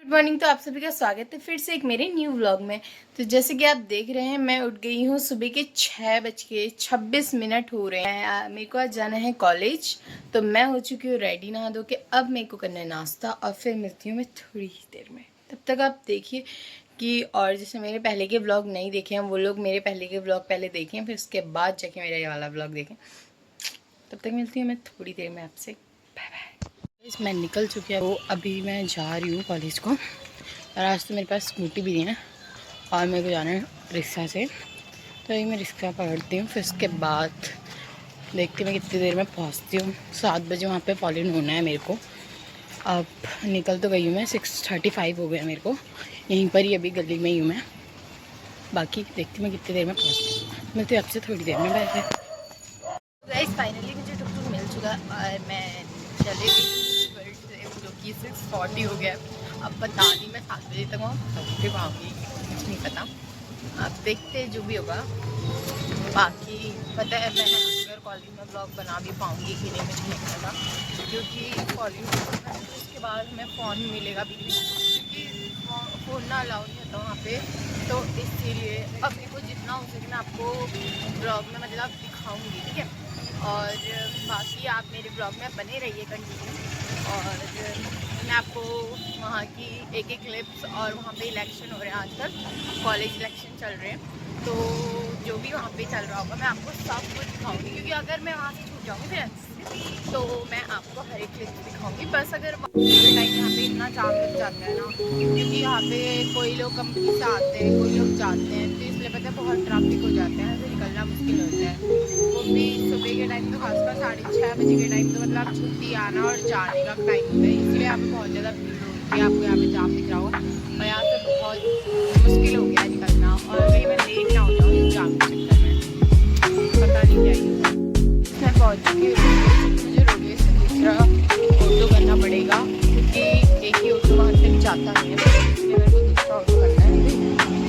Good morning. तो आप सभी का स्वागत है फिर से एक मेरे न्यू व्लॉग में। तो जैसे कि आप देख रहे हैं मैं उठ गई हूँ, सुबह के 6:26 हो रहे हैं। मेरे को आज जाना है कॉलेज, तो मैं हो चुकी हूँ रेडी नहा धो के। अब मेरे को करना है नाश्ता और फिर मिलती हूँ मैं थोड़ी ही देर में। तब तक आप देखिए कि और जैसे मेरे पहले के व्लॉग नहीं देखे हैं वो लोग मेरे पहले के व्लॉग पहले देखें, फिर उसके बाद जाके मेरा ये वाला व्लॉग देखें। तब तक मिलती हूँ मैं थोड़ी देर में आपसे। Bye bye. मैं निकल चुकी हूँ, अभी मैं जा रही हूँ कॉलेज को। और आज तो मेरे पास स्कूटी भी नहीं है और मेरे को जाना है रिक्शा से, तो अभी मैं रिक्शा पकड़ती हूँ। फिर उसके बाद देखती हूँ मैं कितनी देर में पहुँचती हूँ। 7 बजे वहाँ पे फॉलो होना है मेरे को। अब निकल तो गई हूँ मैं, 6:35 हो गया मेरे को। यहीं पर ही अभी गली में ही हूँ मैं। बाकी देखती हूँ मैं कितनी देर में पहुँचती हूँ। मिलती हूँ आपसे थोड़ी देर में। Bye bye. गाइस फाइनली मुझे टुक मिल चुका और मैं चले गई, जो कि 6:40 हो गया। अब पता नहीं मैं 7 बजे तक पहुँच पाऊँगी, कुछ नहीं पता। अब देखते जो भी होगा। बाकी पता है मैं अगर कॉलेज में ब्लॉग बना भी पाऊँगी कि नहीं मुझे नहीं पता, क्योंकि कॉलेज में उसके बाद हमें फ़ोन मिलेगा भी नहीं, क्योंकि फ़ोन ना अलाउ नहीं होता वहाँ पे। तो इसीलिए अब मेरे को जितना हो सके मैं आपको ब्लॉग में मतलब दिखाऊँगी, ठीक है। और बाकी आप मेरे ब्लॉग में बने रहिए कंटिन्यू। और मैं आपको वहाँ की एक एक क्लिप्स, और वहाँ पे इलेक्शन हो रहे हैं आजकल, कॉलेज इलेक्शन चल रहे हैं, तो जो भी वहाँ पे चल रहा होगा मैं आपको सब कुछ दिखाऊंगी। क्योंकि अगर मैं वहाँ से छूट जाऊँगी फिर तो मैं आपको हर एक क्लिप दिखाऊंगी। बस अगर टाइम यहाँ पे इतना जाम लग जाता है ना, क्योंकि यहाँ पे कोई लोग कंपनी से आते हैं, कोई लोग जाते हैं, तो इसलिए पता है बहुत ट्रैफिक हो जाता है, तो निकलना मुश्किल होता है। वो भी सुबह के टाइम तो खासकर 6:30 बजे के टाइम तो मतलब छुट्टी आना और जाने का टाइम होता है, इसलिए यहाँ पे बहुत ज़्यादा भीड़ होती है। आपको यहाँ पे जाम दिख रहा होगा और यहाँ से बहुत मुश्किल हो गया है निकलना, और कहीं मैं लेट ना हो जाऊँ इस जाम के चक्कर में। पता नहीं क्या ही मैं पहुँच चुकी हूँ। मुझे रोडवे से दूसरा ऑटो करना पड़ेगा, क्योंकि एक ही ऑटो वहाँ तक जाता नहीं है, इसलिए मेरे को दूसरा ऑटो करना है।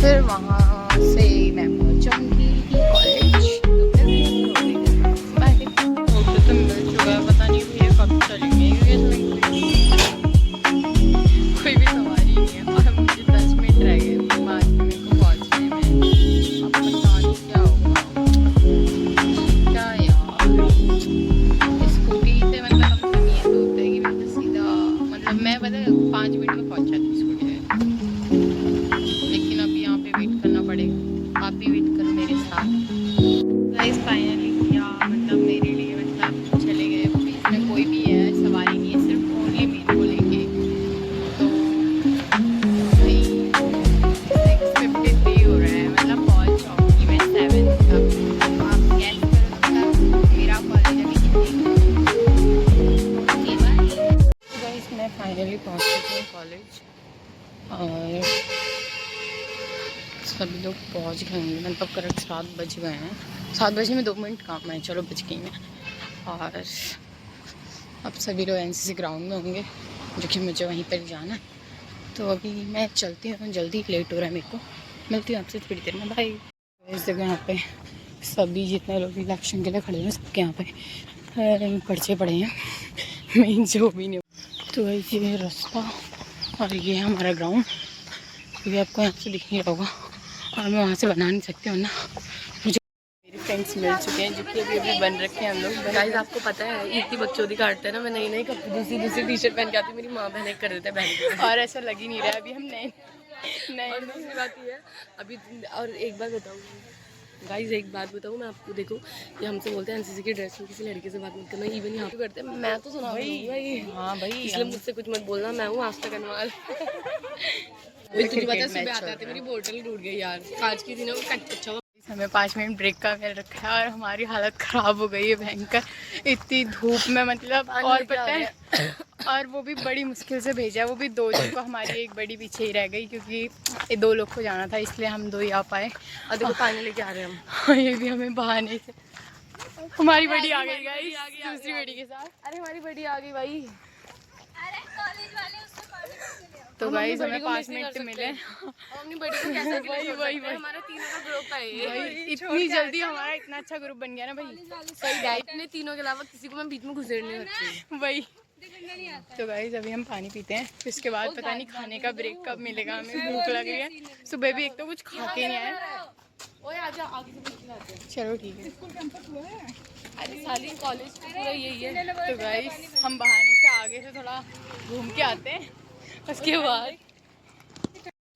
फिर वहाँ से मैं पहुँच जाऊँगी कॉलेज। ऑटो तो मिल चुका है, पता नहीं भैया कब चलेंगे, कोई भी सवारी नहीं है और मुझे 10 मिनट रह गए मेरे को पहुँचने में। अब पता नहीं क्या होगा, क्या यार। स्कूटी से मतलब हम तो ये तो होता है कि मैं तो सीधा मतलब मैं पता 5 मिनट में पहुँच जाती हूँ स्कूटी से, लेकिन अभी यहाँ पे वेट करना पड़ेगा। आप भी वेट करो मेरे साथ। गाइस फाइनली क्या मतलब मेरे लिए मतलब चले गए, बीच में कोई भी है सवारी नहीं है, सिर्फ ओनली मेरे को लेके। तो भाई 6:53 हो रहा है, मतलब पहुँच जाऊँगी मैं 7 तक। आप गैस करो मतलब मेरा कॉलेज अभी कितनी गाइस मैं फाइनली पहुँच चुकी हूँ कॉलेज, और सभी लोग पहुँच गए हैं, मतलब करेक्ट 7 बज गए हैं। 7 बजे में 2 मिनट काम है, चलो बज गई मैं। और अब सभी लोग एनसीसी ग्राउंड में होंगे, जो कि मुझे वहीं पर जाना है। तो अभी मैं चलती हूँ, जल्दी लेट हो रहा है मेरे को। मिलती हूँ आपसे थोड़ी देर में, बाय। इस जगह यहाँ पे सभी जितने लोग इलेक्शन के लिए खड़े हैं सबके यहाँ पे पर्चे पड़े हैं, मेन जो भी नहीं। तो ये रास्ता और ये हमारा ग्राउंड, क्योंकि आपको यहाँ से दिख नहीं रहा होगा और मैं वहाँ से बना नहीं सकती हूँ ना। मुझे मेरे फ्रेंड्स मिल चुके हैं जो कि अभी अभी बन रखे हैं हम लोग। गाइस आपको पता है इतनी बकचोदी काटते हैं ना, मैं नई नई दूसरी टी शर्ट पहन के आती हूँ, मेरी माँ बहन कर देते हैं बहन और ऐसा लग ही नहीं रहा है अभी हम नए नए। और दूसरी बात ये है अभी, और एक बात बताऊँ गाइस, एक बात बताऊँ मैं आपको, देखो ये हमसे बोलते हैं एनसीसी की ड्रेस में किसी लड़के से बात मत करना, इवन यहाँ पे करते हैं, मैं तो सुना भाई। हाँ भाई, इसलिए मुझसे कुछ मत बोलना, मैं हूँ आस्था करनवाल। तुझे पता है सुबह आते आते मेरी बोतल टूट गई यार, कांच की थी ना, वो अच्छा हुआ। हमें 5 मिनट ब्रेक का मिल रखा है और हमारी हालत ख़राब हो गई है भयंकर, इतनी धूप में मतलब। और पता है और वो भी बड़ी मुश्किल से भेजा है, वो भी 2 जन को, हमारी एक बड़ी पीछे ही रह गई, क्योंकि ये 2 लोग को जाना था इसलिए हम 2 ही आ पाए। और देखो पानी लेके आ रहे हैं हम। ये भी हमें बहाने से। हमारी बड़ी आ गई गाइस, दूसरी बड़ी के साथ। अरे हमारी बड़ी आ गई भाई। अरे कॉलेज वाले उससे पानी तो गाइस हमें 5 मिनट मिले। अपनी बड़ी को कैसे वही हमारे तीनों का ग्रुप है ये। इतनी जल्दी हमारा इतना अच्छा ग्रुप बन गया ना भाई, सही डाइट ने तीनों के अलावा किसी को मैं बीच में घुसेड़ने लगती वही तो गाइस अभी हम पानी पीते हैं, फिर उसके बाद पता नहीं खाने का ब्रेक कब मिलेगा, हमें भूख लग रही है। सुबह भी एक तो कुछ खा के नहीं आए। ओए आजा आगे से पूछ लाते हैं। चलो ठीक है। अरे साली कॉलेज का पूरा यही है। तो गाइस हम बहाने से आगे से थोड़ा घूम के आते हैं, उसके बाद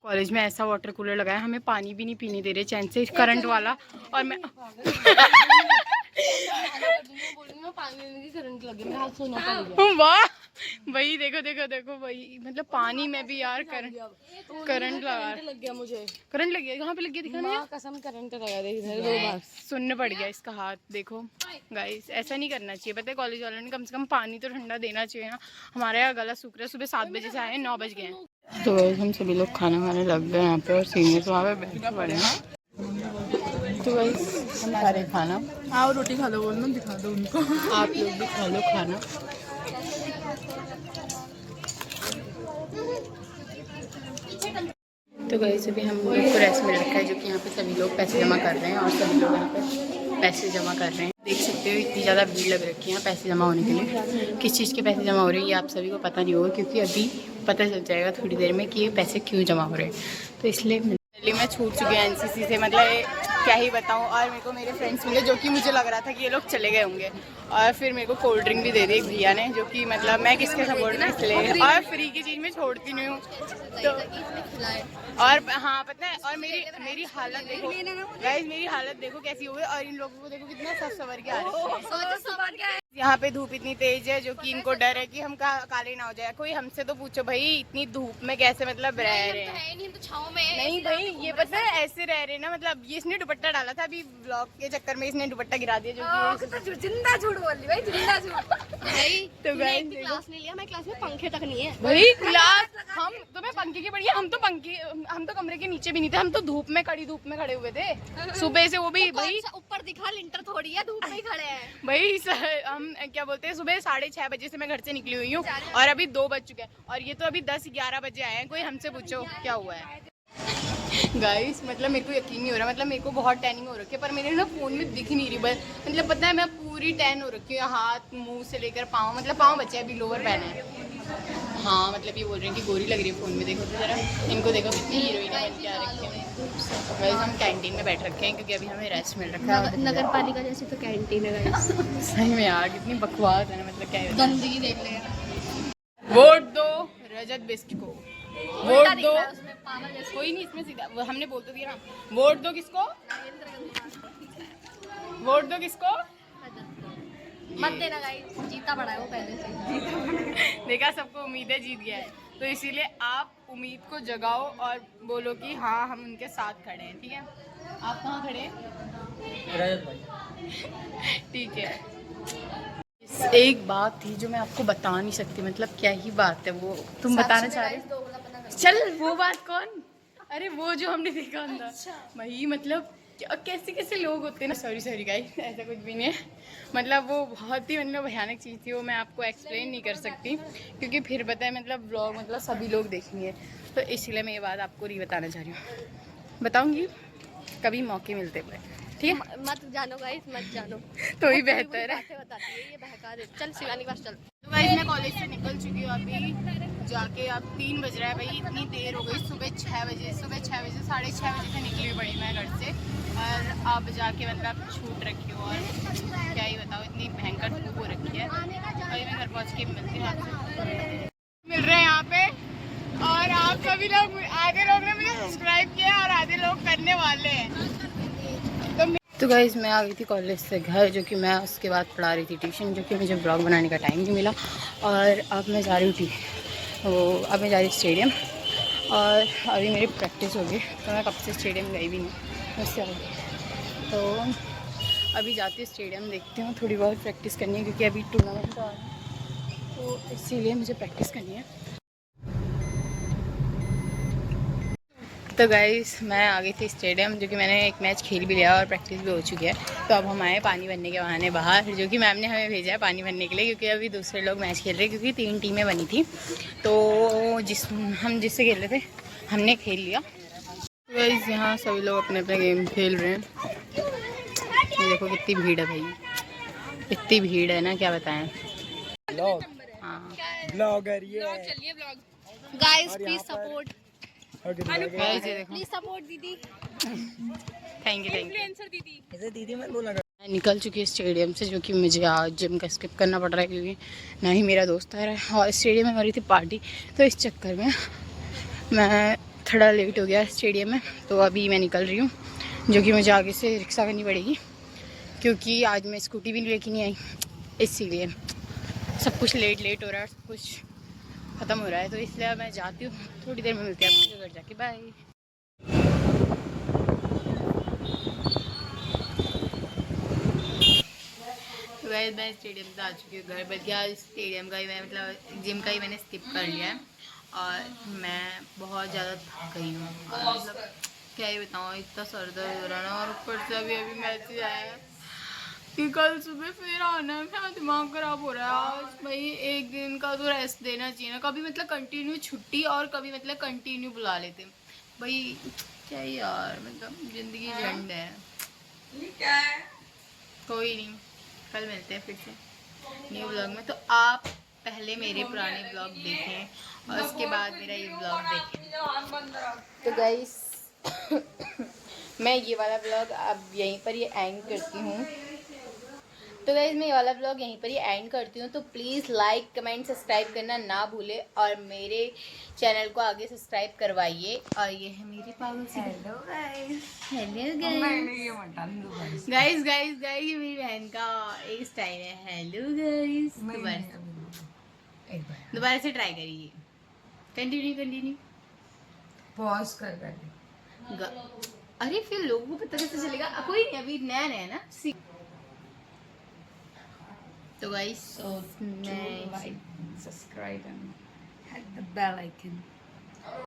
कॉलेज में ऐसा वाटर कूलर लगाया, हमें पानी भी नहीं पीने दे रहे चैन से, करंट वाला। और मैं वाह वही देखो देखो देखो वही, मतलब पानी में भी यार करंट लग गया मुझे। करंट लग गया। कहाँ पे लग गया दिखाना? कसम करंट लगा दे इधर 2 बार। सुनने पड़ गया इसका हाथ। देखो गाइस ऐसा नहीं करना चाहिए, पता है कॉलेज वालों ने कम से कम पानी तो ठंडा देना चाहिए ना। हमारे यहाँ गला सूख रहा है, सुबह 7 बजे से आए, 9 बज गए हैं। तो गाइस हम सभी लोग खाना खाने लग गए यहाँ पे, और सीनियर वहाँ पे बैठे पड़े हैं। तो गाइस हम खा रहे खाना। आओ रोटी खा लो, बोलना दिखा दो उनको। आप लोग भी खा लो खाना। तो गाइस अभी हम लोग को रेस्ट मिल रखा है, जो कि यहाँ पे सभी लोग पैसे जमा कर रहे हैं, और सभी लोग यहाँ पे पैसे जमा कर रहे हैं। देख सकते हो इतनी ज़्यादा भीड़ लग रखी है यहाँ पैसे जमा होने के लिए। किस चीज़ के पैसे जमा हो रहे हैं ये आप सभी को पता नहीं होगा, क्योंकि अभी पता चल जाएगा थोड़ी देर में कि ये पैसे क्यों जमा हो रहे हैं। तो इसलिए मैं छूट चुकी हूँ एनसीसी से, मतलब क्या ही बताऊँ। और मेरे को मेरे फ्रेंड्स मिले, जो कि मुझे लग रहा था कि ये लोग चले गए होंगे, और फिर मेरे को कोल्ड ड्रिंक भी दे दी एक भैया ने, जो कि मतलब मैं किसके सपोर्ट में इसलिए, और फ्री की चीज़ में छोड़ती नहीं हूँ। तो और हाँ पता है, और मेरी हालत देखो गाइस, मेरी हालत देखो कैसी हो गई, और इन लोगों को देखो कितना सच सवर के आ रहे हैं। यहाँ पे धूप इतनी तेज है, जो कि इनको डर है कि हम काले ना हो जाए। कोई हमसे तो पूछो भाई इतनी धूप में कैसे मतलब रह रहे हैं। नहीं भाई ये पता है ऐसे रह रहे ना, मतलब ये इसने दुपट्टा डाला था, अभी ब्लॉग के चक्कर में इसने दुपट्टा गिरा दिया, जो कि जिंदा झूठ बोल रही भाई, जिंदा झूठ भाई। तो गाइस क्लास ले लिया, मैं क्लास में पंखे तक नहीं है भाई। क्लास हम तुम्हें पंखे की बढ़िया, हम तो कमरे के नीचे भी नहीं थे, हम तो धूप में कड़ी धूप में खड़े हुए थे सुबह से। वो भी भाई ऊपर दिखा लिंटर थोड़ी है, धूप में ही खड़े हैं भाई। हम क्या बोलते हैं, सुबह 6:30 बजे से मैं घर से निकली हुई हूँ, और अभी 2 बज चुके हैं, और ये तो अभी 10-11 बजे आए हैं। कोई हमसे पूछो क्या हुआ है गाइस, मतलब मेरे को यकीन नहीं हो रहा, मतलब मेरे को बहुत टैनिंग हो रखी है, पर मेरे ना फोन में दिख नहीं रही। बस मतलब पता है मैं पूरी टैन हो रखी हूँ, हाथ मुंह से लेकर पाँव, मतलब पाँव बचे अभी लोअर पहना है। हाँ मतलब ये बोल रहे हैं कि गोरी लग रही है फोन में। देखो तो जरा इनको देखो कितनी हीरोइन बन के आ रखे हैं। गाइस हम कैंटीन में बैठ रखे हैं, क्योंकि अभी हमें रेस्ट मिल रखा है। नगर पालिका जैसी तो कैंटीन है गाइस। सही में यार कितनी बकवास है ना, मतलब क्या है। गंदगी देख ले। वोट दो रजत बिस्ट को, वोट दो। कोई नहीं इसमें सीधा हमने बोल तो दिया ना, वोट दो किसको, वोट दो किसको। मत देना गाइस, जीता पड़ा है वो पहले से। देखा सबको उम्मीद है जीत गया है, तो इसीलिए आप उम्मीद को जगाओ और बोलो कि हाँ हम उनके साथ खड़े हैं। ठीक है आप कहाँ खड़े हैं? रजत भाई। ठीक है एक बात थी जो मैं आपको बता नहीं सकती, मतलब क्या ही बात है वो, तुम बताना चाह रहे हो? चल वो बात कौन, अरे वो जो हमने देखा अंदर भाई, मतलब कैसे कैसे लोग होते हैं ना। सॉरी गाइस ऐसा कुछ भी नहीं है, मतलब वो बहुत ही मतलब भयानक चीज़ थी, वो मैं आपको एक्सप्लेन नहीं कर सकती, क्योंकि फिर पता है मतलब ब्लॉग मतलब सभी लोग देखेंगे, तो इसलिए मैं ये बात आपको नहीं बताना चाह रही हूँ। बताऊँगी कभी मौके मिलते हुए, ठीक है? मत जानो गाइस, मत जानो तो ही बेहतर है। बताती है ये, बहका दे। चल शिवानी पास चल। तो गाइस मैं कॉलेज से निकल चुकी हूँ अभी जाके, अब 3 बज रहा है भाई, इतनी देर हो गई। सुबह 6 बजे 6:30 बजे से निकली पड़ी मैं घर से, और अब जाके मतलब छूट रखी हूँ, और क्या ही बताओ इतनी भयंकर धूप हो रखी है। अभी मैं घर पहुँच के मिलती हूँ आपसे, मिल रहे हैं यहाँ पे। और आप सभी लोग, आधे लोग ने मुझे सब्सक्राइब किया और आधे लोग करने वाले हैं। तो गाइज़ मैं आ गई थी कॉलेज से घर, जो कि मैं उसके बाद पढ़ा रही थी ट्यूशन, जो कि मुझे ब्लॉग बनाने का टाइम नहीं मिला। और अब मैं जा रही हूँ अब मैं जा रही स्टेडियम, और अभी मेरी प्रैक्टिस होगी, तो मैं कब से स्टेडियम गई भी नहीं उससे आ गई। तो अभी जाती हूँ स्टेडियम, देखती हूँ थोड़ी बहुत प्रैक्टिस करनी है, क्योंकि अभी टूर्नामेंट आ रहा है, तो इसीलिए मुझे प्रैक्टिस करनी है। तो गाइस मैं आ गई थी स्टेडियम, जो कि मैंने एक मैच खेल भी लिया और प्रैक्टिस भी हो चुकी है। तो अब हम आए पानी भरने के बहाने बाहर, जो कि मैम ने हमें भेजा है पानी भरने के लिए, क्योंकि अभी दूसरे लोग मैच खेल रहे हैं, क्योंकि 3 टीमें बनी थी। तो हम जिससे खेल रहे थे हमने खेल लिया। तो गाइस यहाँ सभी लोग अपने अपने गेम खेल रहे हैं। ये देखो कितनी भीड़ है भाई, इतनी भीड़ है ना क्या बताएं। हाँ ब्लॉगर ये चलिए blog guys please support, guys ये देखो, प्लीज सपोर्ट दीदी। थैंक यू इन्फ्लुएंसर दीदी। इसे दीदी मत बोला कर। मैं निकल चुकी है स्टेडियम से, जो कि मुझे आज जिम का स्किप करना पड़ रहा है क्योंकि ना ही मेरा दोस्त आ रहा है और स्टेडियम में हो रही थी पार्टी, तो इस चक्कर में मैं थोड़ा लेट हो गया स्टेडियम में। तो अभी मैं निकल रही हूँ, जो कि मुझे आगे से रिक्शा करनी पड़ेगी क्योंकि आज मैं स्कूटी भी लेके नहीं आई, इसीलिए सब कुछ लेट हो रहा है, सब कुछ ख़त्म हो रहा है। तो इसलिए अब मैं जाती हूँ, थोड़ी देर में मिलती है आपके घर जाके, बाय। वैसे मैं स्टेडियम से आ चुकी हूँ घर, बल्कि आज स्टेडियम का ही मैं मतलब जिम का ही मैंने स्किप कर लिया है और मैं बहुत ज़्यादा थक गई हूँ और मतलब क्या ही बताऊँ, इतना सर दर्द हो रहा है ना, और ऊपर से अभी मैसेज आया है कि कल सुबह फिर आना है। मेरा दिमाग ख़राब हो रहा है आज भाई, एक दिन का तो रेस्ट देना चाहिए ना, कभी मतलब कंटिन्यू छुट्टी और कभी मतलब कंटिन्यू बुला लेते भाई, क्या ही यार, मतलब ज़िंदगी झंड है। कोई नहीं, कल मिलते हैं फिर से न्यू ब्लॉग में। तो आप पहले मेरे पुराने ब्लॉग देखें और उसके बाद मेरा ये ब्लॉग देखें। तो गाइस मैं ये वाला ब्लॉग अब यहीं पर ये एंड करती हूँ। तो गाइस मैं ये वाला ब्लॉग यहीं पर ही एंड करती हूँ। तो प्लीज़ लाइक कमेंट सब्सक्राइब करना ना भूले और मेरे चैनल को आगे सब्सक्राइब करवाइए। और ये है मेरी पागल सी, hello guys, guys guys guys, ये मेरी बहन का एक स्टाइल है, हेलो गाइस। दोबारा से ट्राई करिए, कंटिन्यू पॉज कर कर अरे फिर लोगों को पता कैसे चलेगा, कोई नहीं, अभी नया नया ना सीख। तो गाइस मैं subscribe and hit the bell icon.